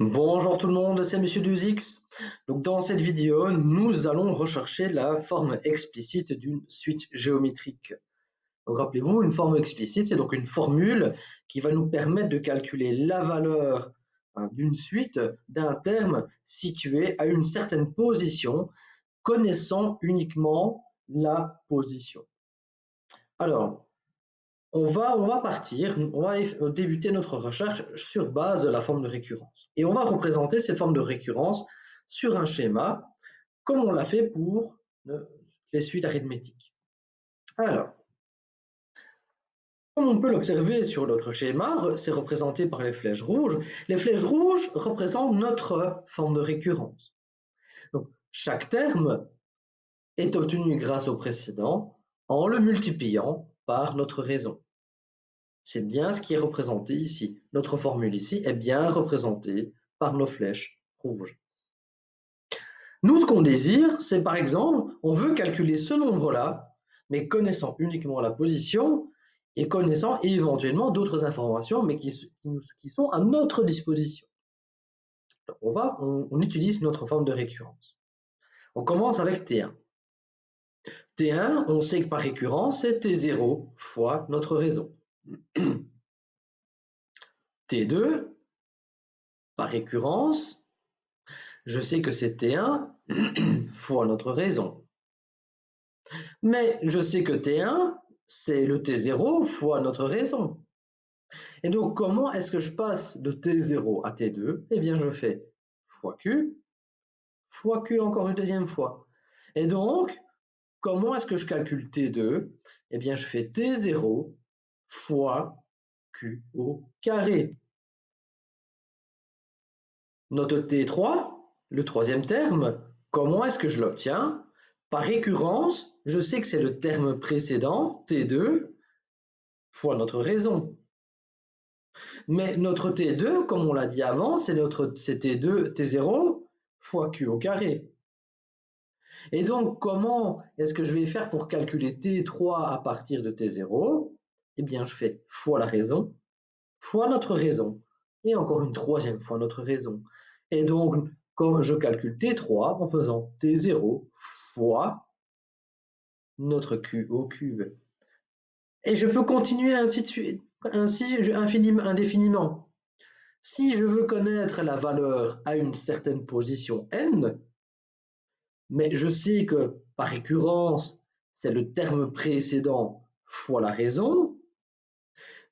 Bonjour tout le monde, c'est Monsieur 2X. Donc dans cette vidéo, nous allons rechercher la forme explicite d'une suite géométrique. Donc rappelez-vous, une forme explicite, c'est donc une formule qui va nous permettre de calculer la valeur d'une suite d'un terme situé à une certaine position, connaissant uniquement la position. Alors, on va débuter notre recherche sur base de la forme de récurrence. Et on va représenter cette forme de récurrence sur un schéma, comme on l'a fait pour les suites arithmétiques. Alors, comme on peut l'observer sur notre schéma, c'est représenté par les flèches rouges. Les flèches rouges représentent notre forme de récurrence. Donc, chaque terme est obtenu grâce au précédent en le multipliant par notre raison. C'est bien ce qui est représenté ici. Notre formule ici est bien représentée par nos flèches rouges. Nous, ce qu'on désire, c'est par exemple, on veut calculer ce nombre-là, mais connaissant uniquement la position et connaissant éventuellement d'autres informations, mais qui sont à notre disposition. Donc on utilise notre forme de récurrence. On commence avec T1. T1, on sait que par récurrence, c'est T0 fois notre raison. T2, par récurrence, je sais que c'est T1 fois notre raison. Mais je sais que T1, c'est le T0 fois notre raison. Et donc, comment est-ce que je passe de T0 à T2? Eh bien, je fais fois Q encore une deuxième fois. Et donc, comment est-ce que je calcule T2? Eh bien, je fais T0 fois Q au carré. Notre T3, le troisième terme, comment est-ce que je l'obtiens? Par récurrence, je sais que c'est le terme précédent, T2, fois notre raison. Mais notre T2, comme on l'a dit avant, c'est T2, T0 fois Q au carré. Et donc, comment est-ce que je vais faire pour calculer T3 à partir de T0? Eh bien, je fais fois la raison, fois notre raison, et encore une troisième fois notre raison. Et donc, quand je calcule T3 en faisant T0 fois notre Q au cube. Et je peux continuer ainsi de suite, ainsi indéfiniment. Si je veux connaître la valeur à une certaine position n, mais je sais que par récurrence, c'est le terme précédent fois la raison,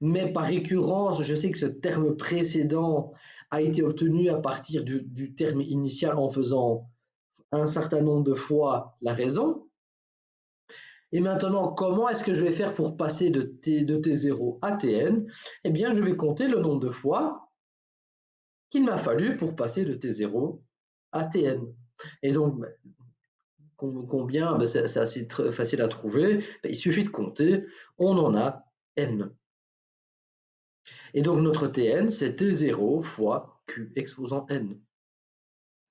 mais par récurrence, je sais que ce terme précédent a été obtenu à partir du terme initial en faisant un certain nombre de fois la raison. Et maintenant, comment est-ce que je vais faire pour passer de T0 à Tn? Eh bien, je vais compter le nombre de fois qu'il m'a fallu pour passer de T0 à Tn. Et donc, combien? C'est assez facile à trouver. Il suffit de compter. On en a n. Et donc, notre Tn, c'est T0 fois Q exposant n.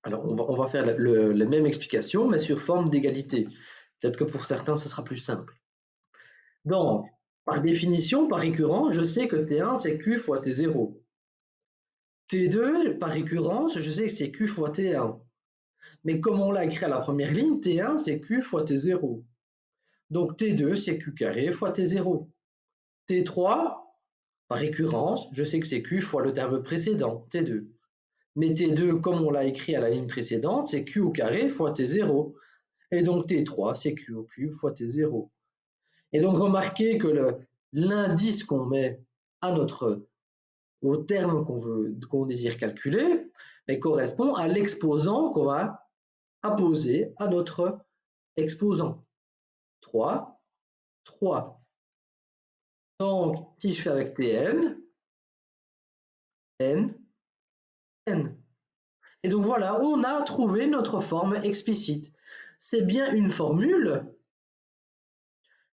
Alors, on va faire la même explication, mais sur forme d'égalité. Peut-être que pour certains, ce sera plus simple. Donc, par définition, par récurrence, je sais que T1, c'est Q fois T0. T2, par récurrence, je sais que c'est Q fois T1. Mais comme on l'a écrit à la première ligne, T1, c'est Q fois T0. Donc T2, c'est Q carré fois T0. T3, par récurrence, je sais que c'est Q fois le terme précédent, T2. Mais T2, comme on l'a écrit à la ligne précédente, c'est Q au carré fois T0. Et donc T3, c'est Q au cube fois T0. Et donc remarquez que l'indice qu'on met au terme qu'on désire calculer correspond à l'exposant qu'on va apposer à notre exposant. 3, 3. Donc, si je fais avec Tn, n, n. Et donc voilà, on a trouvé notre forme explicite. C'est bien une formule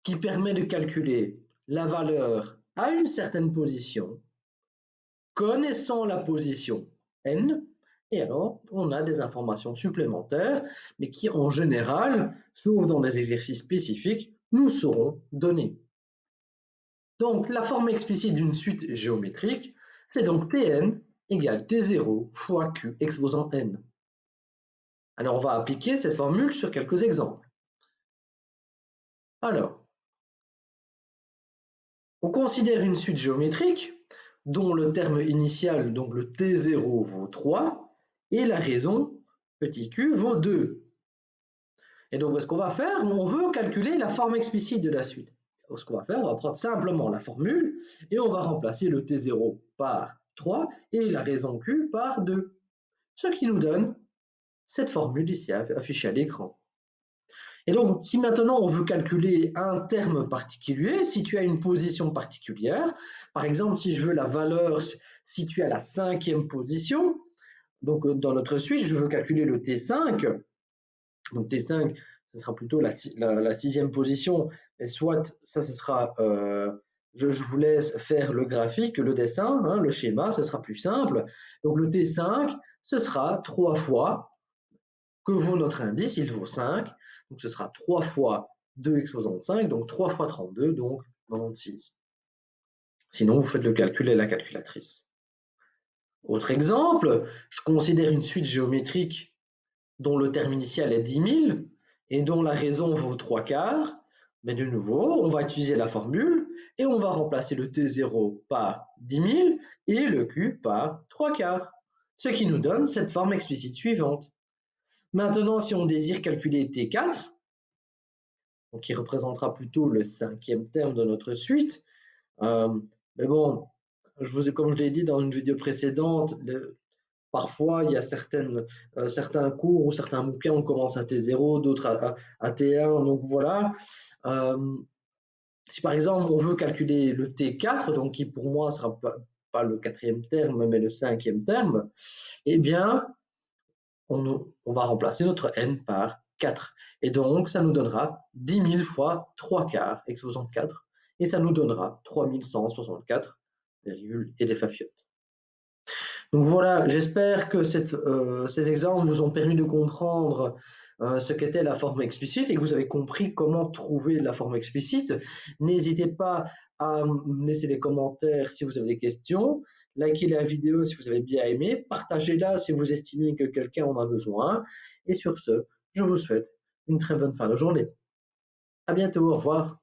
qui permet de calculer la valeur à une certaine position, connaissant la position n, et alors on a des informations supplémentaires, mais qui en général, sauf dans des exercices spécifiques, nous seront données. Donc la forme explicite d'une suite géométrique, c'est donc Tn égale T0 fois Q exposant N. Alors, on va appliquer cette formule sur quelques exemples. Alors, on considère une suite géométrique dont le terme initial, donc le T0, vaut 3 et la raison, petit q, vaut 2. Et donc, ce qu'on va faire, on veut calculer la forme explicite de la suite. Donc, ce qu'on va faire, on va prendre simplement la formule et on va remplacer le T0 par 3 et la raison q par 2. Ce qui nous donne cette formule ici affichée à l'écran. Et donc, si maintenant on veut calculer un terme particulier situé à une position particulière, par exemple, si je veux la valeur située à la 5e position, donc dans notre suite, je veux calculer le T5, donc T5, ce sera plutôt la 6e position, et soit ça, ce sera, je vous laisse faire le graphique, le dessin, hein, le schéma, ce sera plus simple. Donc le T5, ce sera 3 fois, que vaut notre indice, il vaut 5, donc ce sera 3 fois 2 exposant 5, donc 3 fois 32, donc 96. Sinon, vous faites le calcul et la calculatrice. Autre exemple, je considère une suite géométrique dont le terme initial est 10 000 et dont la raison vaut 3 quarts. Mais de nouveau, on va utiliser la formule et on va remplacer le T0 par 10 000 et le Q par 3 quarts, ce qui nous donne cette forme explicite suivante. Maintenant, si on désire calculer T4, donc qui représentera plutôt le 5e terme de notre suite, mais bon, comme je l'ai dit dans une vidéo précédente, parfois il y a certains cours ou certains bouquins, on commence à T0, d'autres à T1, donc voilà. Si par exemple on veut calculer le T4, donc qui pour moi ne sera pas le 4e terme, mais le 5e terme, eh bien, on va remplacer notre n par 4. Et donc, ça nous donnera 10 000 fois 3 quarts, exposant 4, et ça nous donnera 3164 virgules et des fafiottes. Donc voilà, j'espère que ces exemples vous ont permis de comprendre ce qu'était la forme explicite et que vous avez compris comment trouver la forme explicite. N'hésitez pas à me laisser des commentaires si vous avez des questions. Likez la vidéo si vous avez bien aimé. Partagez-la si vous estimez que quelqu'un en a besoin. Et sur ce, je vous souhaite une très bonne fin de journée. À bientôt, au revoir.